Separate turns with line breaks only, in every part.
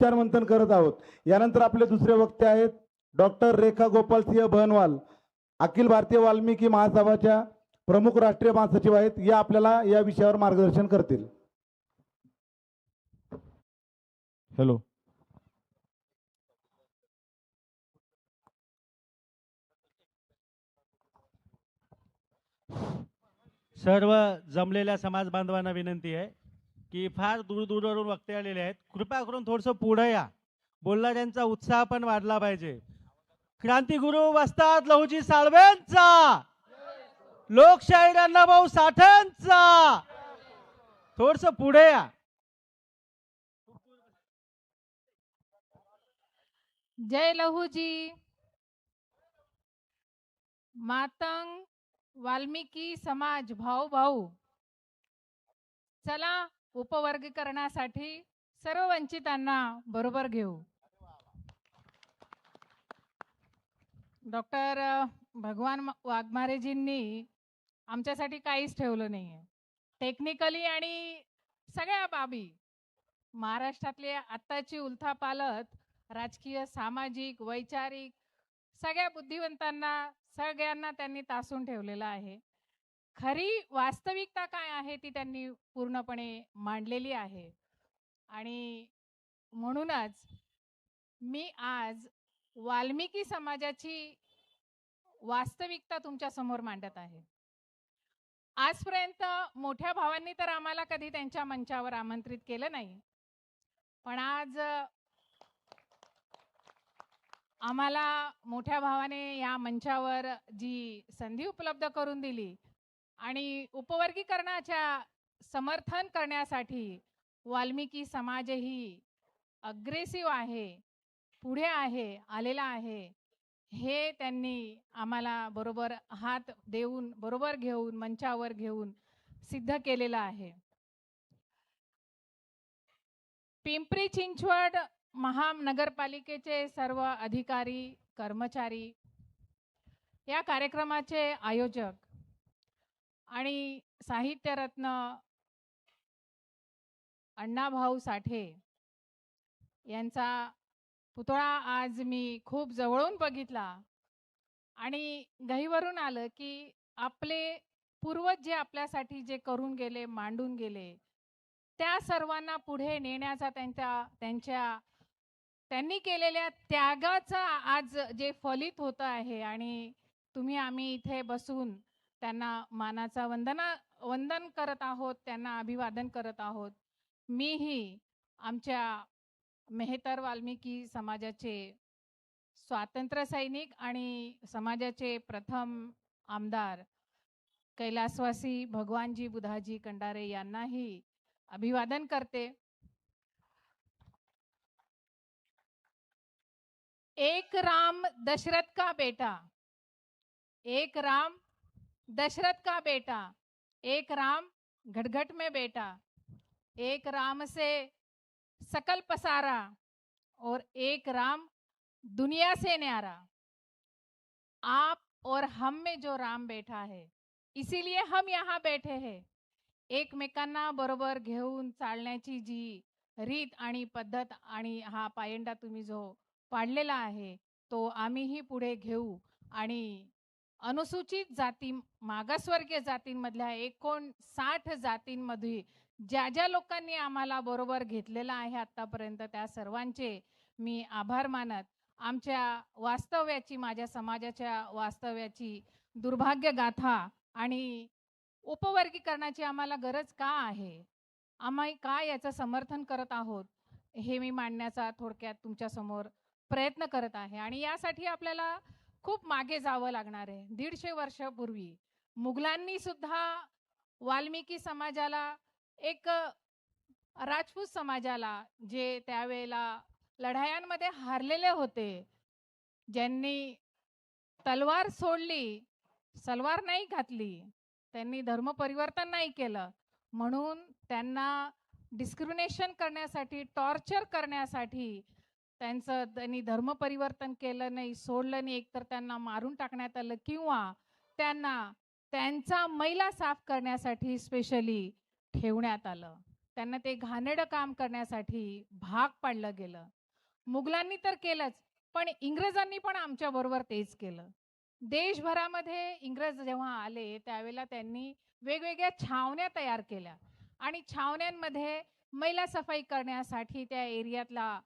विचार मंथन करत आहोत। यानंतर आपले दुसरे वक्ते आहेत डॉक्टर रेखा गोपालसिंह बहनवाल, अखिल भारतीय वाल्मिकी महासभाच्या प्रमुख राष्ट्रीय महासचिव आहेत। या आपल्याला या विषयावर मार्गदर्शन करतील। हॅलो।
सर्व जमलेल्या समाज बांधवांना विनंती आहे की फार दूरवरून वक्ते आलेले आहेत, कृपा करून थोडंसं पुढे या, बोलणाऱ्यांचा उत्साह पण वाढला पाहिजे। क्रांतिगुरु वस्ताद लहुजी साळवेंचा, लोकशाहीर अण्णाभाऊ साठेंचा, थोडंसं पुढे या।
जय लहूजी। मातंग वाल्मिकी समाज भाऊ भाऊ, चला उपवर्गीकरणासाठी सर्व वंचितांना बरोबर घेऊ। डॉक्टर भगवान वाघमारेजींनी आमच्यासाठी काहीच ठेवलं नाहीये। टेक्निकली आणि सगळ्या बाबी महाराष्ट्रातले आत्ताची उलथापालथ राजकीय, सामाजिक, वैचारिक सगळ्या बुद्धिवंतांना सगळ्यांना त्यांनी तासून ठेवलेलं आहे। खरी वास्तविकता काय आहे ती त्यांनी पूर्णपणे मांडलेली आहे। आणि म्हणूनच मी आज वाल्मिकी समाजाची वास्तविकता तुमच्या समोर मांडत आहे। आजपर्यंत मोठ्या भावांनी तर आम्हाला कधी त्यांच्या मंचावर आमंत्रित केलं नाही, पण आज आम्हाला मोठ्या भावाने या मंचावर जी संधी उपलब्ध करून दिली आणि उपवर्गीकरणाच्या समर्थन करण्यासाठी वाल्मिकी समाजही अग्रेसिव्ह आहे, पुढे आहे, आलेला आहे, हे त्यांनी आम्हाला बरोबर हात देऊन, बरोबर घेऊन, मंचावर घेऊन सिद्ध केलेलं आहे। पिंपरी चिंचवड महानगरपालिकेचे सर्व अधिकारी, कर्मचारी, या कार्यक्रमाचे आयोजक आणि साहित्यरत्न अण्णाभाऊ साठे यांचा पुतळा आज मी खूप जवळून बघितला आणि गहिवरून आलं की आपले पूर्वज जे आपल्यासाठी जे करून गेले, मांडून गेले, त्या सर्वांना पुढे नेण्याचा त्यांनी केलेल्या त्यागाचा आज जे फलित होतं आहे आणि आम्ही इथे बसून त्यांना मानाचा वंदन करत आहोत, त्यांना अभिवादन करत आहोत। मीही आमच्या मेहतर वाल्मिकी समाजाचे स्वातंत्र्य सैनिक आणि समाजाचे प्रथम आमदार कैलासवासी भगवानजी बुधाजी कंडारे यांनाही अभिवादन करते। एक राम दशरथ का बेटा, एक राम दशरथ का बेटा, एक राम घटघट में बेटा, एक राम से सकल पसारा और एक राम दुनिया से न्यारा। आप और हम में जो राम बैठा है, इसीलिए हम यहाँ बैठे हैं। एकमेकांना बरोबर घेऊन चालण्याची जी रीत आणि पद्धत आणि हा पायंडा तुम्ही जो पाडलेला आहे तो आम्हीही पुढे घेऊ आणि अनुसूचित जाती, मागासवर्गीय जातींमधल्या 59 जातींमध्ये ज्या ज्या लोकांनी आम्हाला बरोबर घेतलेला आहे आतापर्यंत, त्या सर्वांचे मी आभार मानत आमच्या वास्तव्याची, माझ्या समाजाच्या वास्तव्याची दुर्भाग्य गाथा आणि उपवर्गीकरणाची आम्हाला गरज का आहे, आम्ही काय याचं समर्थन करत आहोत, हे मी मांडण्याचा थोडक्यात तुमच्या समोर प्रयत्न करत आहे। आणि यासाठी आपल्याला खूप मागे जावं लागणार आहे। 150 वर्षापूर्वी मुघलांनी सुद्धा वाल्मिकी समाजाला, एक राजपूत समाजाला, जे त्यावेळेला लढायांमध्ये हारलेले होते, ज्यांनी तलवार सोडली, सलवार नाही घातली, त्यांनी धर्म परिवर्तन नाही केलं, म्हणून त्यांना डिस्क्रिमिनेशन करण्यासाठी, टॉर्चर करण्यासाठी त्यांनी धर्म परिवर्तन केलं नाही, सोडलं नाही, एकतर त्यांना मारून टाकण्यात आलं किंवा त्यांना त्यांचा मैला साफ करण्यासाठी स्पेशली ठेवण्यात आलं। त्यांना ते घाणेरडं काम करण्यासाठी भाग पाडलं गेलं. मुघलांनी तर केलंच, पण इंग्रजांनी पण आमच्याबरोबर तेच केलं. देशभरामध्ये इंग्रज जेव्हा आले त्यावेळेला त्यांनी वेगवेगळ्या छावण्या तयार केल्या आणि छावण्यांमध्ये मैला सफाई करण्यासाठी, त्या एरियातला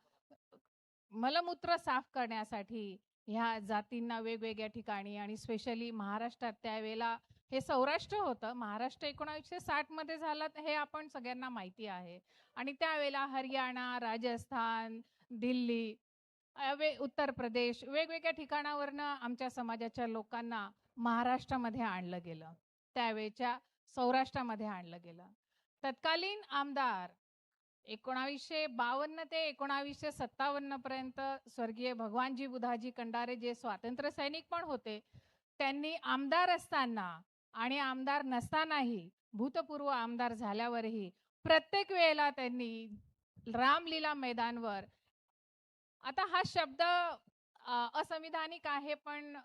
मलमूत्र साफ करण्यासाठी ह्या जातींना वेगवेगळ्या ठिकाणी आणि स्पेशली महाराष्ट्रात, त्यावेळेला हे सौराष्ट्र होतं, महाराष्ट्र 1960 मध्ये झालं हे आपण सगळ्यांना माहिती आहे. आणि त्यावेळेला हरियाणा, राजस्थान, दिल्ली, उत्तर प्रदेश, वेगवेगळ्या ठिकाणावरनं आमच्या समाजाच्या लोकांना महाराष्ट्रामध्ये आणलं गेलं, त्यावेळेच्या सौराष्ट्रामध्ये आणलं गेलं. तत्कालीन आमदार 1952 ते 1957 पर्यंत स्वर्गीय भगवानजी बुधाजी कंडारे, जे स्वातंत्र्य सैनिक पण होते, त्यांनी आमदार असताना आणि आमदार नसतानाही, भूतपूर्व आमदार झाल्यावरही प्रत्येक वेळेला त्यांनी रामलीला मैदानवर, आता हा शब्द असंविधानिक आहे, पण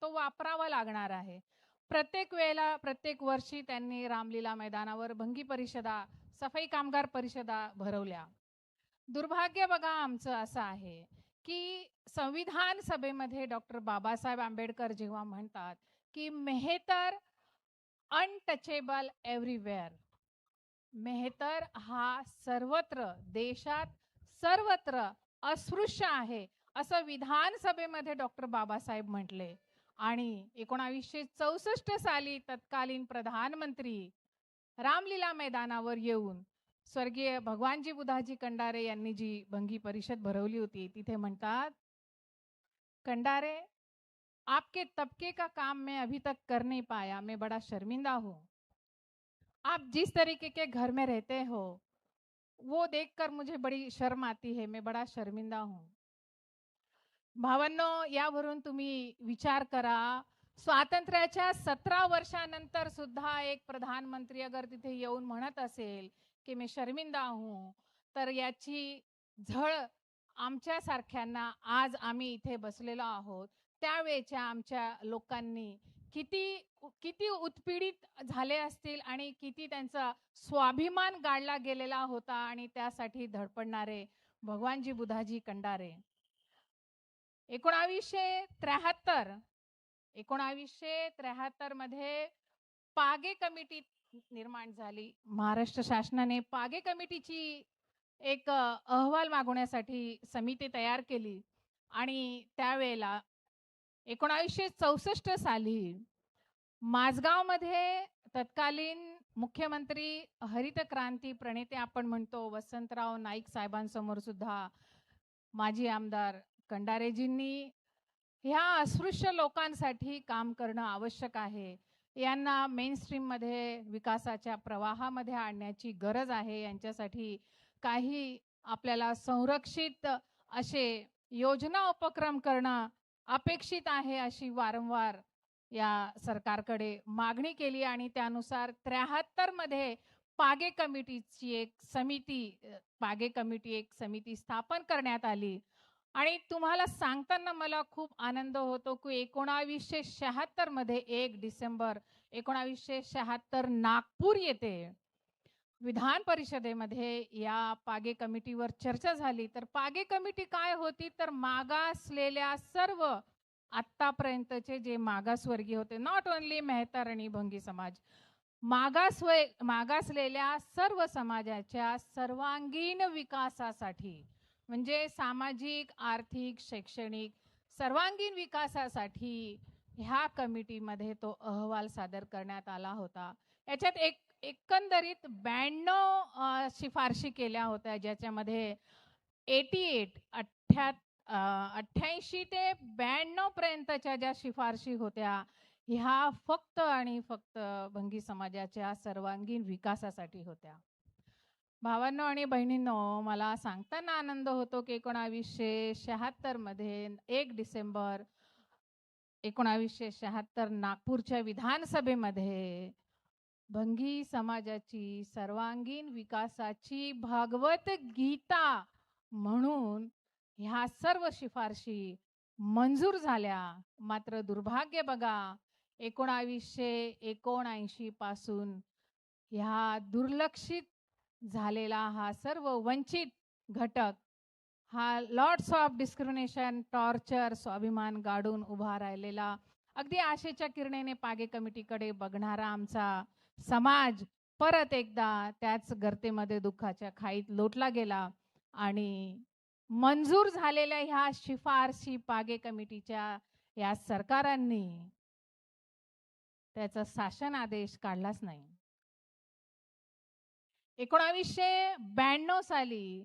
तो वापरावा लागणार आहे. प्रत्येक वेळेला, प्रत्येक वर्षी त्यांनी रामलीला मैदानावर भंगी परिषदा, सफाई कामगार परिषदा भरवल्या. दुर्भाग्य बघा आमचं असं आहे की संविधान सभेमध्ये डॉक्टर बाबासाहेब आंबेडकर जेव्हा म्हणतात की मेहतर अनटचेबल एव्हरीवेअर, मेहतर हा सर्वत्र, देशात सर्वत्र अस्पृश्य आहे, असं विधानसभेमध्ये डॉक्टर बाबासाहेब म्हटले. आणि 1964 साली तत्कालीन प्रधानमंत्री रामलीला मैदानावर येऊन स्वर्गीय भगवानजी बुधाजी कंडारे यांनी जी भंगी परिषद भरवली होती, तिथे म्हणतात, कंडारे, आपके तबके का काम मैं अभी तक कर नहीं पाया, मैं बड़ा शर्मिंदा हूँ. आप जिस तरीके के घर में रहते हो वो देखकर मुझे बड़ी शर्म आती है, मैं बड़ा शर्मिंदा हूँ. भावांनो, यावरून तुम्ही विचार करा, स्वातंत्र्याच्या 17 वर्षानंतर सुद्धा एक प्रधानमंत्री अगर तिथे येऊन म्हणत असेल की मी शर्मिंदा हूं, तर याची झळ आमच्या सारख्यांना, आज आम्ही इथे बसलेलो आहोत त्यावेळेच्या आमच्या लोकांनी किती किती उत्पीडित झाले असतील आणि किती त्यांचा स्वाभिमान गाडला गेलेला होता, आणि त्यासाठी धडपडणारे भगवानजी बुधाजी कंडारे. 1973 मध्ये पागे कमिटी निर्माण झाली. महाराष्ट्र शासनाने पागे कमिटीची एक अहवाल मागवण्यासाठी समिती तयार केली आणि त्यावेळेला 1964 साली माझगावमध्ये तत्कालीन मुख्यमंत्री, हरित क्रांती प्रणेते आपण म्हणतो, वसंतराव नाईक साहेबांसमोर सुद्धा माजी आमदार कंडारेजींनी ह्या अस्पृश्य लोकांसाठी काम करणं आवश्यक आहे, यांना मेनस्ट्रीम मध्ये विकासाच्या प्रवाहामध्ये आणण्याची गरज आहे, यांच्यासाठी काही आपल्याला संरक्षित असे योजना उपक्रम करणं अपेक्षित आहे, अशी वारंवार या सरकारकडे मागणी केली. आणि त्यानुसार 73 मध्ये पागे कमिटीची एक समिती स्थापन करण्यात आली. आणि तुम्हाला सांगताना मला खूप आनंद होतो की 1976 मध्ये 1 डिसेंबर 1976 नागपूर येथे विधान परिषदेमध्ये या पागे कमिटीवर चर्चा झाली. तर पागे कमिटी काय होती, तर मागासलेल्या सर्व आतापर्यंतचे जे मागासवर्गीय होते, नॉट ओनली मेहतर आणि भंगी समाज, मागासलेल्या सर्व समाजाच्या सर्वांगीण विकासासाठी, म्हणजे सामाजिक, आर्थिक, शैक्षणिक सर्वांगीण विकासासाठी ह्या कमिटीमध्ये तो अहवाल सादर करण्यात आला होता. याच्यात एकंदरीत 92 शिफारशी केल्या होत्या, ज्याच्यामध्ये 88 ते 92 पर्यंतच्या ज्या शिफारशी होत्या, ह्या फक्त आणि फक्त भंगी समाजाच्या सर्वांगीण विकासासाठी होत्या. भावांनो आणि बहिणींनो, मला सांगताना आनंद होतो की 1976 मध्ये 1 डिसेंबर 1976 नागपूरच्या विधानसभेमध्ये भंगी समाजाची सर्वांगीण विकासाची भागवत गीता म्हणून ह्या सर्व शिफारशी मंजूर झाल्या. मात्र दुर्भाग्य बघा, 1979 पासून ह्या दुर्लक्षित झालेला हा सर्व वंचित घटक हा लॉट्स ऑफ डिस्क्रिमिनेशन, टॉर्चर, स्वाभिमान गाडून उभा राहिलेला, अगदी आशेच्या किरणेने पागे कमिटीकडे बघणारा आमचा समाज परत एकदा त्याच गर्तेमध्ये दुःखाच्या खाईत लोटला गेला आणि मंजूर झालेल्या ह्या शिफारशी पागे कमिटीच्या या सरकारांनी त्याचा शासन आदेश काढलाच नाही. 1992 साली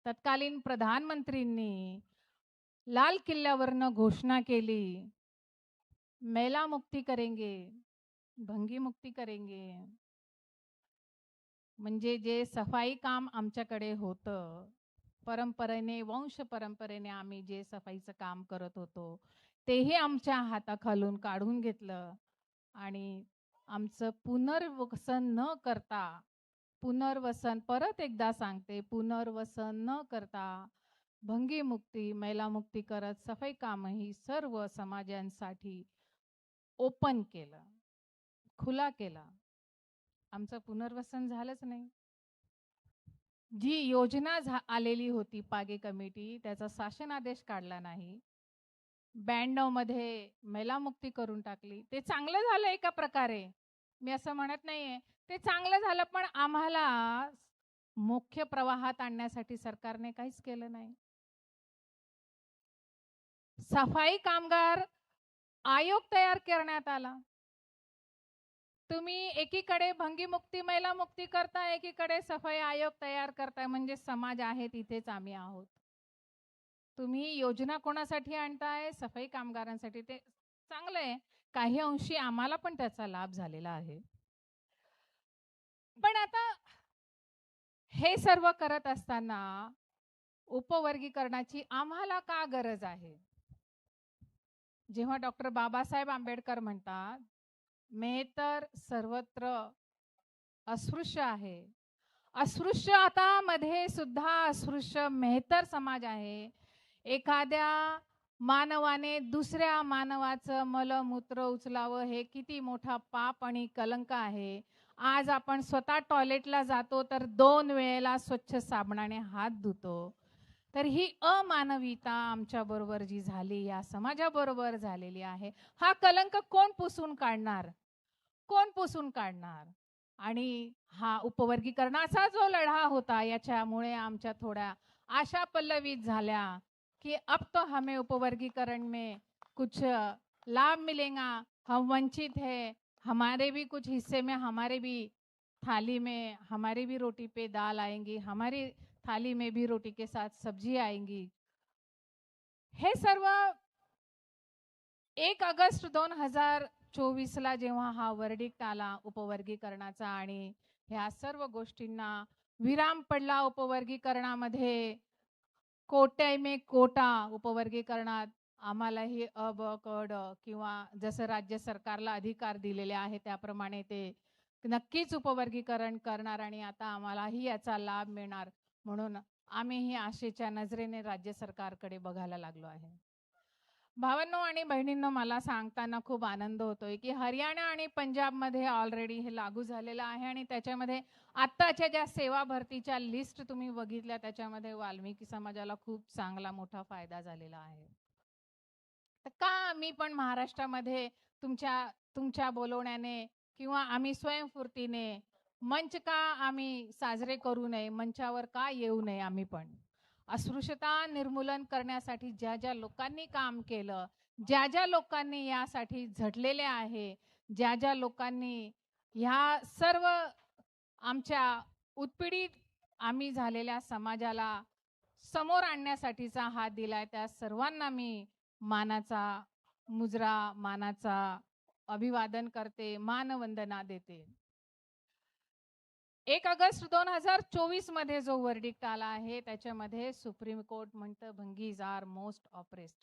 तत्कालीन प्रधानमंत्रींनी लाल किल्ल्यावरनं घोषणा केली, मैला मुक्ती करेंगे, भंगी मुक्ती करेंगे. म्हणजे जे सफाई काम आमच्याकडे होतं, परंपरेने, वंश परंपरेने आम्ही जे सफाईचं काम करत होतो, तेही आमच्या हाताखालून काढून घेतलं आणि आमचं पुनर्वसन न करता, पुनर्वसन परत एकदा सांगते, पुनर्वसन न करता भंगी मुक्ती, मैला मुक्ती करत सफाई कामही सर्व समाजांसाठी ओपन केलं, खुला केला. आमचं पुनर्वसन झालंच नाही. जी योजना आलेली होती पागे कमिटी, त्याचा शासनादेश काढला नाही. 92 मध्ये मैलामुक्ती करून टाकली. ते चांगलं झालं एका प्रकारे, मी असं म्हणत नाहीये. ते चांगलं झालं, पण आम्हाला मुख्य प्रवाहात आणण्यासाठी सरकारने काहीच केलं नाही. सफाई कामगार आयोग तयार करण्यात आला. तुम्ही एकीकडे भंगीमुक्ती, मैलामुक्ती करताय, एकीकडे सफाई आयोग तयार करताय. म्हणजे समाज आहे तिथेच आम्ही आहोत. तुम्ही योजना कोणासाठी आणताय? सफाई कामगारांसाठी. ते चांगलं आहे, काही अंशी आम्हाला पण त्याचा लाभ झालेला आहे. पण आता हे सर्व करत असताना उपवर्गीकरणाची आम्हाला का गरज आहे? जेव्हा डॉक्टर बाबासाहेब आंबेडकर म्हणतात, मेहतर सर्वत्र अस्पृश्य आहे, अस्पृश्य आता मध्ये सुद्धा अस्पृश्य मेहतर समाज आहे. एखाद्या मानवाने दुसऱ्या मानवाचं मलमूत्र उचलावं हे किती मोठा पाप आणि कलंक आहे. आज आपण स्वतः टॉयलेटला जातो तर 2 वेळेला स्वच्छ साबणाने हात धुतो. तर ही अमानवीता आमच्या बरोबर जी झाली, या समाजाबरोबर झालेली आहे, हा कलंक कोण पुसून काढणार? कोण पुसून काढणार? आणि हा उपवर्गीकरणाचा जो लढा होता, याच्यामुळे आमच्या थोड्या आशा पल्लवित झाल्या कि अब तो हमें उपवर्गीकरण में कुछ लाभ मिलेगा, हम वंचित है, हमारे भी कुछ हिस्से में, हमारे भी थाली में, हमारी भी रोटी पे दाल आएंगी, हमारी थाली में भी रोटी के साथ सब्जी आएंगी. हे सर्व 1 ऑगस्ट 2024 ला जेव्हा हा वर्डिक्ट आला उपवर्गीकरणाचा आणि ह्या सर्व गोष्टींना विराम पडला. उपवर्गीकरणामध्ये कोटे में कोटा, उपवर्गीकरणात आम्हालाही अ, ब, क, ड किंवा जसं राज्य सरकारला अधिकार दिलेले आहे त्याप्रमाणे ते नक्कीच उपवर्गीकरण करणार आणि आता आम्हालाही याचा लाभ मिळणार, म्हणून आम्हीही आशेच्या नजरेने राज्य सरकारकडे बघायला लागलो आहे. भावांनो आणि बहिणींनो, मला सांगताना खूप आनंद होतोय की हरियाणा आणि पंजाबमध्ये ऑलरेडी हे लागू झालेलं आहे आणि त्याच्यामध्ये आत्ताच्या ज्या सेवा भरतीच्या लिस्ट तुम्ही बघितल्या, त्याच्यामध्ये वाल्मिकी समाजाला खूप चांगला मोठा फायदा झालेला आहे. तर का आम्ही पण महाराष्ट्रामध्ये तुमच्या बोलवण्याने किंवा आम्ही स्वयंस्फूर्तीने मंच का आम्ही साजरे करू नये, मंचावर का येऊ नये? आम्ही पण अस्पृश्यता निर्मूलन करण्यासाठी ज्या ज्या लोकांनी काम केलं, ज्या ज्या लोकांनी यासाठी झटलेले आहे, ज्या ज्या लोकांनी ह्या सर्व आमच्या उत्पीडित आम्ही झालेल्या समाजाला समोर आणण्यासाठीचा हात दिलाय, त्या सर्वांना मी मानाचा मुजरा, मानाचा अभिवादन करते, मानवंदना देते. 1 ऑगस्ट 2024 मध्ये जो वर्डिक्ट आला आहे, त्याच्यामध्ये सुप्रीम कोर्ट म्हणतं भंगीज आर मोस्ट ऑपरेस्ड.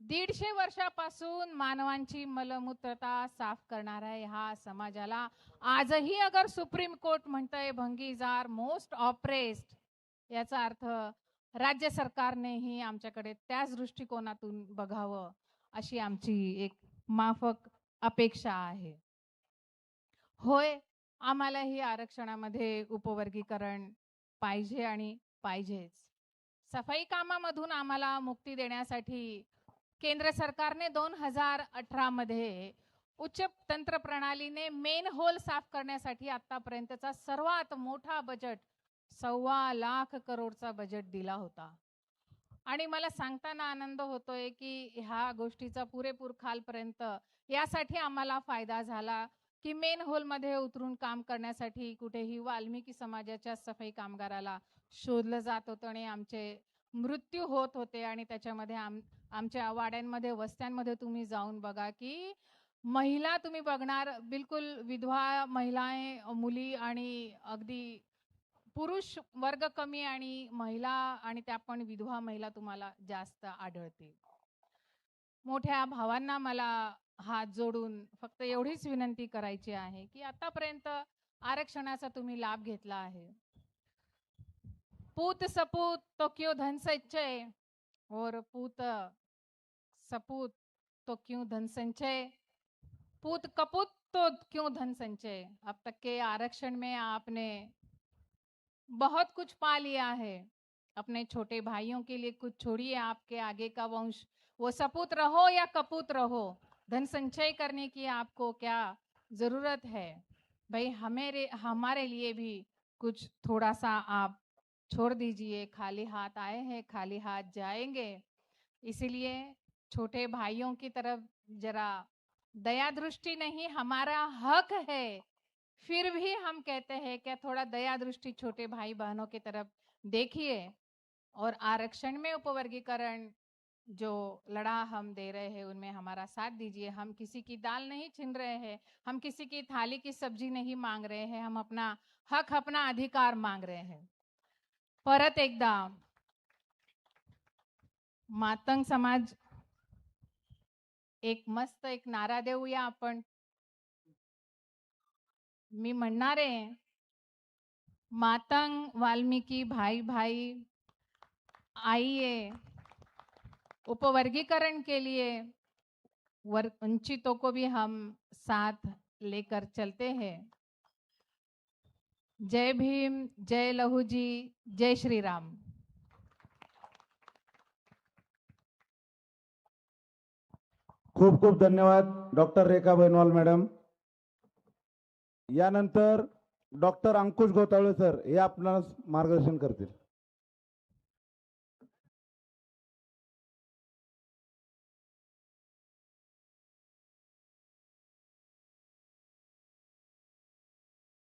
150 वर्षापासून मानवांची मलमूत्रता साफ करणाऱ्या ह्या समाजाला आजही अगर सुप्रीम कोर्ट म्हणतंय भंगीज आर मोस्ट ऑपरेस्ड, याचा अर्थ राज्य सरकारनेही आमच्याकडे त्याच दृष्टिकोनातून बघावं, अशी आमची एक माफक अपेक्षा आहे. होय, आम्हालाही आरक्षणामध्ये उपवर्गीकरण पाहिजे आणि पाहिजेच. सफाई कामामधून आम्हाला मुक्ती देण्यासाठी केंद्र सरकारने 2018 मध्ये उच्च तंत्र प्रणालीने मेन होल साफ करण्यासाठी आतापर्यंतचा सर्वात मोठा बजेट 1.25 करोडचा बजेट दिला होता. आणि मला सांगताना आनंद होतोय की ह्या गोष्टीचा पुरेपूर खालपर्यंत यासाठी आम्हाला फायदा झाला की मेन होलमध्ये उतरून काम करण्यासाठी कुठेही वाल्मिकी समाजाच्या सफाई कामगाराला शोधलं जात होतं आणि आमचे मृत्यू होत होते. आणि त्याच्यामध्ये आमच्या वाड्यांमध्ये वस्त्यांमध्ये तुम्ही जाऊन बघा की महिला तुम्ही बघणार बिलकुल विधवा महिलाएं, मुली आणि अगदी पुरुष वर्ग कमी आणि महिला आणि त्या पण विधवा महिला तुम्हाला जास्त आढळतील. मोठ्या भावांना मला हात जोडून फक्त एवढीच विनंती करायची आहे की आतापर्यंत आरक्षणाचा तुम्ही लाभ घेतला आहे. पूत सपूत तो क्यों धन संचय और पूत सपूत तो क्यों धन संचय, पूत कपूत तो क्यों धन संचय। अब तक के आरक्षण में आपने बहुत कुछ पा लिया है, अपने छोटे भाइयों के लिए कुछ छोड़िए, आपके आगे का वंश वो सपूत रहो या कपूत रहो, धन संचय करने की आपको क्या जरूरत है भाई। हमारे लिए भी कुछ थोड़ा सा आप छोड़ दीजिए। खाली हाथ आए हैं, खाली हाथ जाएंगे, इसीलिए छोटे भाइयों की तरफ जरा दया दृष्टि नहीं, हमारा हक है, फिर भी हम कहते हैं कि थोड़ा दया दृष्टि छोटे भाई बहनों की तरफ देखिए। और आरक्षण में उपवर्गीकरण जो लड़ा हम दे रहे हैं उनमें हमारा साथ दीजिए। हम किसी की दाल नहीं छीन रहे हैं, हम किसी की थाली की सब्जी नहीं मांग रहे हैं, हम अपना हक, अपना अधिकार मांग रहे हैं। परत एकदा मातंग समाज एक मस्त एक नारा देऊया आपण। मी म्हणणार आहे, मातंग वाल्मीकि भाई भाई आइए, उपवर्गीकरण के लिए वंचितों को भी हम साथ लेकर चलते हैं। जय भीम, जय लहूजी, जय श्री राम।
खूप खूप धन्यवाद डॉक्टर रेखा बेनवाल मॅडम। यानंतर डॉक्टर अंकुश गोतावळे सर हे आपणास मार्गदर्शन करतील।